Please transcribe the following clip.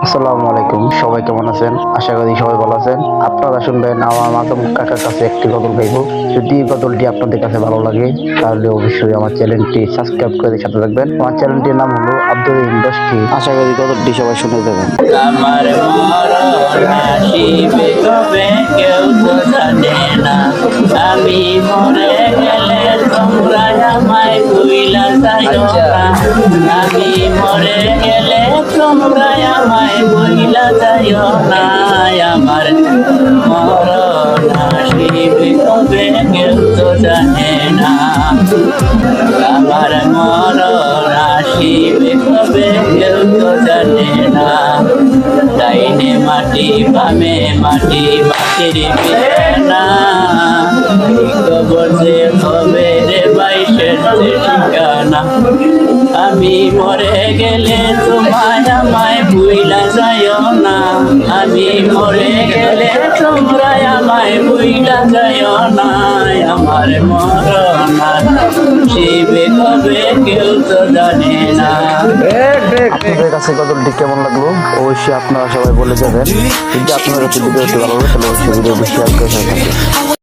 আসসালামু আলাইকুম, সবাই কেমন আছেন? আশা করি সবাই ভালো আছেন। আপনারা শুনবেন আমার মাতম কাকার কাছে একটি গজল গাইব। যদি এই গজলটি আপনাদের কাছে ভালো লাগে তাহলে অবশ্যই আমার চ্যানেলটি সাবস্ক্রাইব করে সাথে থাকবেন। আমার চ্যানেলটির নাম হলো আব্দুল ইন্ডাস্ট্রি। আশা করি গজলটি সবাই শুনে দেবেন। আমার মরণ আসিবে কবে কেউ তো জানে না। আমি মরে গেলে তোমরা আমায় ভুইলা যাইও না। আমি মরে গেলে তোমরা আমায় ভুইলা যাইও না। আমার মরণ আসিবে কবে কেউ তো জানে না। আমার মরণ আসিবে কবে কেউ তো জানে না। ডাইনে মাটি বামে মাটি মাটির বিছানা। কবর যে হবে রে বাইশের ঠিকানা। আমি মরে গেলে তোমায় আমায় ভুইলা যাইও না। আমি মরে গেলে তোমরা আমায় ভুইলা যাইও না। আমার মরণ আসিবে কবে কেউ তো জানে না। আপনাদের কাছে গজলটি কেমন লাগলো অবশ্যই আপনারা সবাই বলে যাবেন। যদি আপনার কাছে ভিডিওটি ভালো লাগে তাহলে অবশ্যই ভিডিওটি শেয়ার করে থাকবেন।